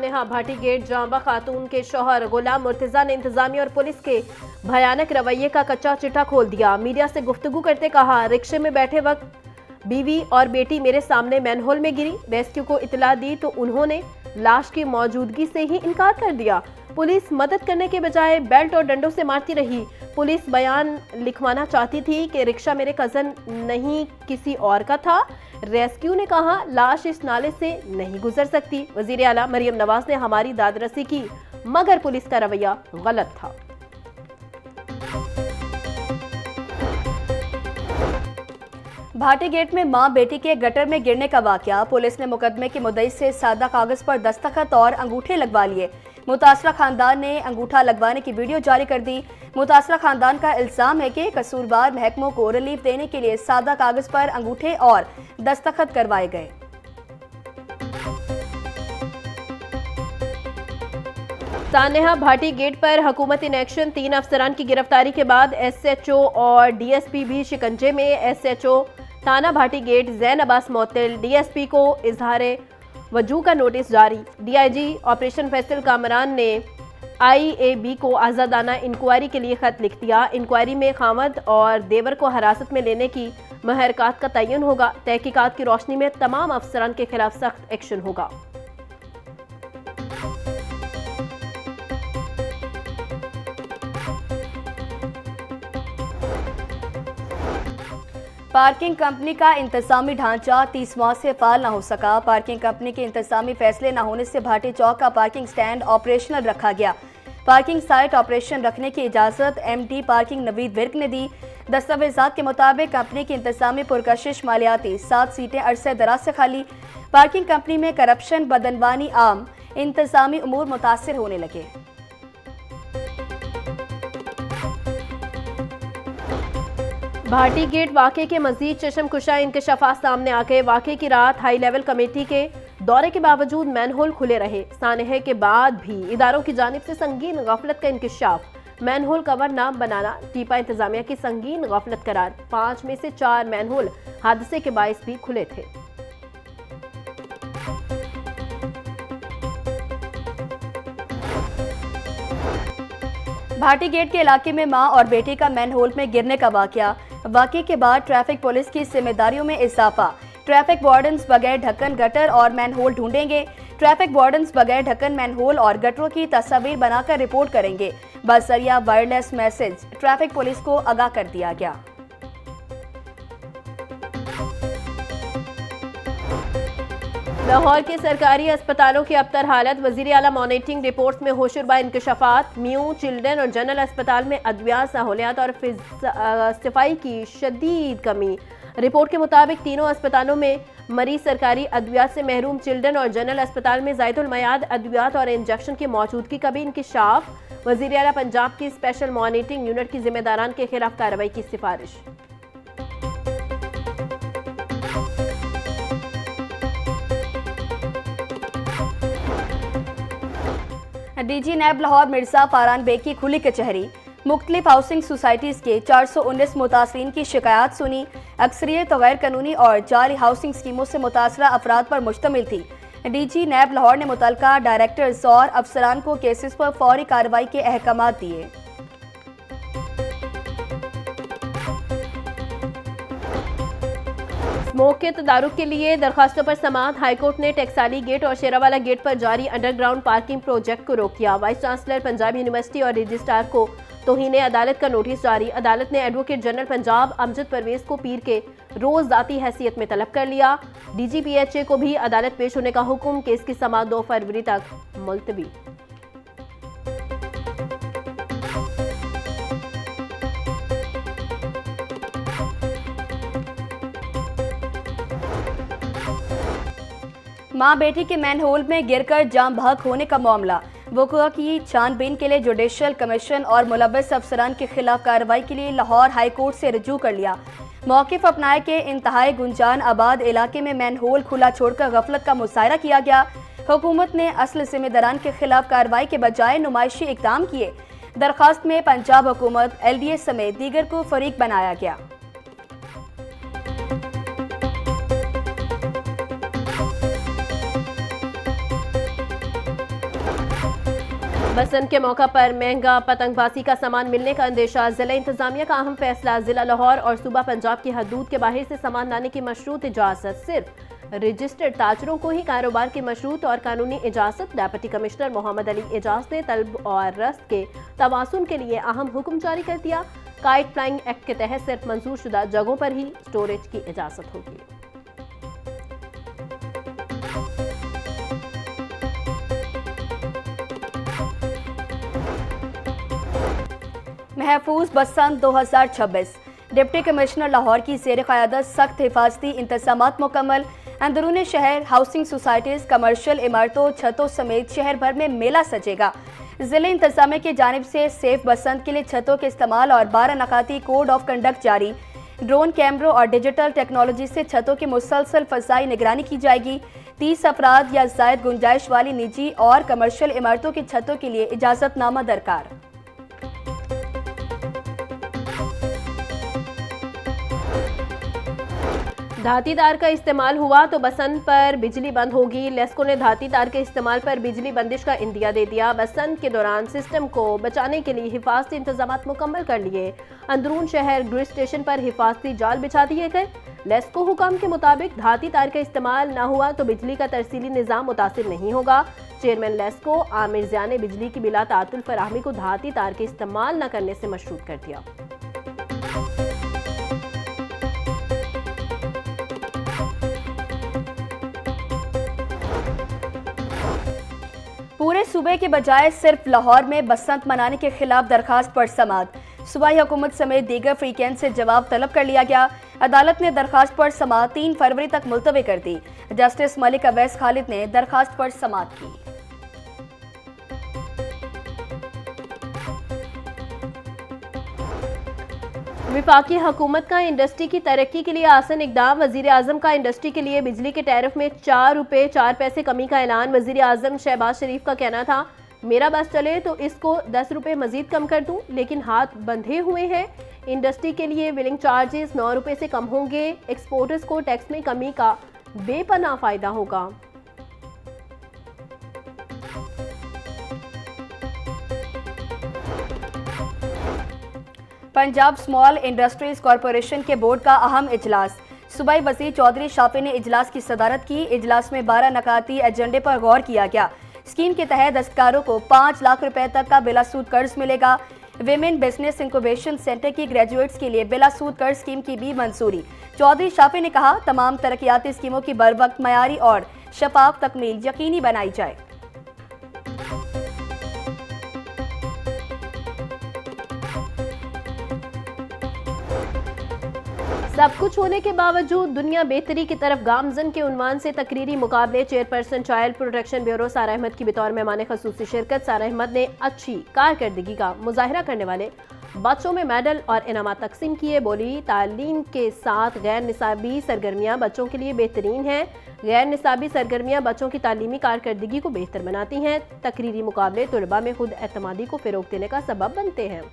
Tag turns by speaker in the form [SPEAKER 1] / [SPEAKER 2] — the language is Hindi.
[SPEAKER 1] सानेहा भाटी गेट जांबा खातून के शौहर गुलाम मुर्तजा ने इंतजामिया और पुलिस के भयानक रवैये का कच्चा चिट्ठा खोल दिया। मीडिया से गुफ्तगू करते कहा, रिक्शे में बैठे वक्त बीवी और बेटी मेरे सामने मैनहोल में गिरी। रेस्क्यू को इतला दी तो उन्होंने लाश की मौजूदगी से ही इनकार कर दिया। पुलिस मदद करने के बजाय बेल्ट और डंडों से मारती रही। पुलिस बयान लिखवाना चाहती थी कि रिक्शा मेरे कजन नहीं किसी और का था। रेस्क्यू ने कहा, लाश इस नाले से नहीं गुजर सकती। वजीर आला मरियम नवाज ने हमारी दादरसी की, मगर पुलिस का रवैया गलत था।
[SPEAKER 2] भाटी गेट में मां बेटी के गटर में गिरने का वाकया। पुलिस ने मुकदमे के मुद्दई से सादा कागज पर दस्तखत और अंगूठे लगवा लिए। मुतासरा खानदान ने अंगूठा लगवाने की वीडियो जारी कर दी। मुतासरा खानदान का इल्जाम है कि कसूरवार महकमों को रिलीफ देने के लिए सादा कागज पर अंगूठे और दस्तखत करवाए गए।
[SPEAKER 1] सानेहा भाटी गेट पर हुकूमत इन एक्शन। 3 अफसरान की गिरफ्तारी के बाद SHO और DSP भी शिकंजे में। SHO थाना भाटी गेट जैन अब्बास मोतिल DSP को इजहार वजू का नोटिस जारी। DIG ऑपरेशन फैसल कामरान ने IAB को आज़ादाना इंक्वायरी के लिए खत लिख दिया। इंक्वायरी में खामद और देवर को हिरासत में लेने की महरकात का तयन होगा। तहकीकात की रोशनी में तमाम अफसरान के खिलाफ सख्त एक्शन होगा।
[SPEAKER 2] पार्किंग कंपनी का इंतजामी ढांचा 30 माह से फाल न हो सका। पार्किंग कंपनी के इंतजामी फैसले न होने से भाटी चौक का पार्किंग स्टैंड ऑपरेशनल रखा गया। पार्किंग साइट ऑपरेशन रखने की इजाज़त MD पार्किंग नवीद विर्क ने दी। दस्तावेजात के मुताबिक कंपनी की इंतजामी पुरकशिश मालियाती 7 सीटें अरसे दराज से खाली। पार्किंग कंपनी में करप्शन, बदनवानी आम, इंतजामी उमूर मुतासिर होने लगे।
[SPEAKER 1] भाटी गेट वाक़े के मजीद चशमकुशा इंकशाफात सामने आ गए। वाक़े की रात हाई लेवल कमेटी के दौरे के बावजूद मैनहोल खुले रहे। सानहे के बाद भी इदारों की जानिब से संगीन गफलत का इंकशाफ। मैनहोल कवर न बनाना टीपा इंतजामिया की संगीन गफलत करार। 5 में से 4 मैनहोल हादसे के बायस भी खुले थे।
[SPEAKER 2] भाटी गेट के इलाके में मां और बेटी का मैनहोल में गिरने का वाकये के बाद ट्रैफिक पुलिस की जिम्मेदारियों में इजाफा। ट्रैफिक वार्डन्स बगैर ढक्कन गटर और मैनहोल ढूंढेंगे। ट्रैफिक वार्डन्स बगैर ढक्कन मैनहोल और गटरों की तस्वीर बनाकर रिपोर्ट करेंगे। बजरिया वायरलेस मैसेज ट्रैफिक पुलिस को आगाह कर दिया गया।
[SPEAKER 1] लाहौर के सरकारी अस्पतालों की अबतर हालत। वजीर आला मॉनिटरिंग रिपोर्ट्स में होशुरबा इंकशाफात। म्यू, चिल्ड्रन और जनरल अस्पताल में अद्वियात, सहूलियात और सफाई की शदीद कमी। रिपोर्ट के मुताबिक तीनों अस्पतालों में मरीज सरकारी अद्वियात से महरूम। चिल्ड्रन और जनरल अस्पताल में ज़ायदुल मयाद अद्वियात और इंजेक्शन की मौजूदगी का भी इंकशाफ। वजीर आला पंजाब की स्पेशल मॉनिटरिंग यूनिट की जिम्मेदारान के खिलाफ कार्रवाई की सिफारिश।
[SPEAKER 2] DG नैब लाहौर मिर्जा फारान बेग की खुली कचहरी। मुख्तलिफ हाउसिंग सोसाइटीज़ के 419 मुतासरीन की शिकायत सुनी। अक्सरियत गैर कानूनी और जाली हाउसिंग स्कीमों से मुतासरा अफराद पर मुश्तमिल थी। DG नैब लाहौर ने मुतल्लिका डायरेक्टर्स और अफसरान को केसेस पर फौरी कार्रवाई के अहकाम दिए।
[SPEAKER 1] स्मोक के तदारुक के लिए दरखास्तों पर समाअत। हाईकोर्ट ने टेक्साली गेट और शेरावाला गेट पर जारी अंडरग्राउंड पार्किंग प्रोजेक्ट को रोक दिया। वाइस चांसलर पंजाब यूनिवर्सिटी और रजिस्ट्रार को तौहीन अदालत का नोटिस जारी। अदालत ने एडवोकेट जनरल पंजाब अमजद परवेज को पीर के रोज जाती हैसियत में तलब कर लिया। DGPHA को भी अदालत पेश होने का हुक्म। केस की समाअत 2 फरवरी तक मुलतवी।
[SPEAKER 2] मां बेटी के मैनहोल में गिरकर जाम बहक होने का मामला। वक़ुआ की छानबीन के लिए जुडिशल कमीशन और मुलव्वस अफसरान के खिलाफ कार्रवाई के लिए लाहौर हाई कोर्ट से रुजू कर लिया। मौक़िफ़ अपनाए के इंतहाई गुंजान आबाद इलाके में मैनहोल खुला छोड़कर गफलत का मुजाहरा किया गया। हुकूमत ने असल जिम्मेदारान के खिलाफ कार्रवाई के बजाय नुमाइशी इक़दाम किए। दरखास्त में पंजाब हुकूमत, LDA समेत दीगर को फरीक बनाया गया।
[SPEAKER 1] बसंत के मौका पर महंगा पतंगबाजी का सामान मिलने का अंदेशा। जिला इंतजामिया का अहम फैसला। जिला लाहौर और सूबा पंजाब की हदूद के बाहर से सामान लाने की मशरूत इजाजत। सिर्फ रजिस्टर्ड ताजरों को ही कारोबार की मशरूत और कानूनी इजाजत। डिप्टी कमिश्नर मोहम्मद अली एजाज ने तलब और रस्त के तवासुन के लिए अहम हुक्म जारी कर दिया। काइट फ्लाइंग एक्ट के तहत सिर्फ मंजूर शुदा जगहों पर ही स्टोरेज की इजाजत होगी।
[SPEAKER 2] महफूज बसंत 2026। डिप्टी कमिश्नर लाहौर की ज़ेर क़यादत सख्त हिफाजती इंतज़ामात मुकम्मल। अंदरूनी शहर हाउसिंग सोसाइटीज़, कमर्शियल इमारतों, छतों समेत शहर भर में मेला सजेगा। ज़िले इंतज़ामिया की जानिब से सेफ बसंत के लिए छतों के इस्तेमाल और 12 नकाती कोड ऑफ कंडक्ट जारी। ड्रोन कैमरों और डिजिटल टेक्नोलॉजी से छतों की मुसलसल फ़ज़ाई निगरानी की जाएगी। 30 अफराद या ज़ायद गुंजाइश वाली निजी और कमर्शियल इमारतों की छतों के लिए इजाज़तनामा दरकार।
[SPEAKER 1] धाती तार का इस्तेमाल हुआ तो बसंत पर बिजली बंद होगी। लेस्को ने धाती तार के इस्तेमाल पर बिजली बंदिश का इंदिया दे दिया। बसंत के दौरान सिस्टम को बचाने के लिए हिफाजती इंतजाम मुकम्मल कर लिए। अंदरून शहर ग्रिड स्टेशन पर हिफाजती जाल बिछा दिए गए। लेस्को हुकाम के मुताबिक धाती तार का इस्तेमाल न हुआ तो बिजली का तरसीली निज़ाम मुतासिर नहीं होगा। चेयरमैन लेस्को आमिर ज़िया ने बिजली की बिला तातुल फराहमी को धाती तार के इस्तेमाल न करने से मशरूत कर दिया।
[SPEAKER 2] पूरे सूबे के बजाय सिर्फ लाहौर में बसंत मनाने के खिलाफ दरखास्त पर समाअत। सूबाई हुकूमत समेत दीगर फ्रीकेंट से जवाब तलब कर लिया गया। अदालत ने दरखास्त पर समाअत 3 फरवरी तक मुलतवी कर दी। जस्टिस मलिक अवैस खालिद ने दरखास्त पर समाअत की।
[SPEAKER 1] विफाकी हुकूमत का इंडस्ट्री की तरक्की के लिए आसन इकदाम। वजीर आजम का इंडस्ट्री के लिए बिजली के टैरिफ में 4 रुपये 4 पैसे कमी का ऐलान। वजीर आजम शहबाज शरीफ का कहना था, मेरा बस चले तो इसको 10 रुपये मजीद कम कर दूं, लेकिन हाथ बंधे हुए हैं। इंडस्ट्री के लिए बिलिंग चार्जेस 9 रुपये से कम होंगे। एक्सपोर्टर्स को टैक्स में कमी का बेपनाह फायदा होगा।
[SPEAKER 2] पंजाब स्मॉल इंडस्ट्रीज कॉरपोरेशन के बोर्ड का अहम इजलास। सूबाई वज़ीर चौधरी शाफी ने इजलास की सदारत की। इजलास में 12 नकाती एजेंडे पर गौर किया गया। स्कीम के तहत दस्तकारों को 5 लाख रुपए तक का बिलासूद कर्ज मिलेगा। विमेन बिजनेस इंक्यूबेशन सेंटर की ग्रेजुएट्स के लिए बिलासूद कर्ज स्कीम की भी मंजूरी। चौधरी शाफी ने कहा, तमाम तरक्याती स्कीमों की बरवक्त, मयारी और शफाफ तकमील यकीनी बनाई जाए।
[SPEAKER 1] सब कुछ होने के बावजूद दुनिया बेहतरी की तरफ गामजन के उन्वान से तकरीरी मुकाबले। चेयरपर्सन चाइल्ड प्रोटेक्शन ब्यूरो सारा अहमद की बतौर मेहमान खसूसी शिरकत। सारा अहमद ने अच्छी कारकर्दगी का मुजाहरा करने वाले बच्चों में मेडल और इनामात तकसीम किए। बोली, तालीम के साथ गैर निसाबी सरगर्मियाँ बच्चों के लिए बेहतरीन हैं। गैर निसाबी सरगर्मियाँ बच्चों की तालीमी कारकर्दगी को बेहतर बनाती हैं। तकरीरी मुकाबले तुलबा में खुद एतमादी को फ़रोग देने का सबब बनते हैं।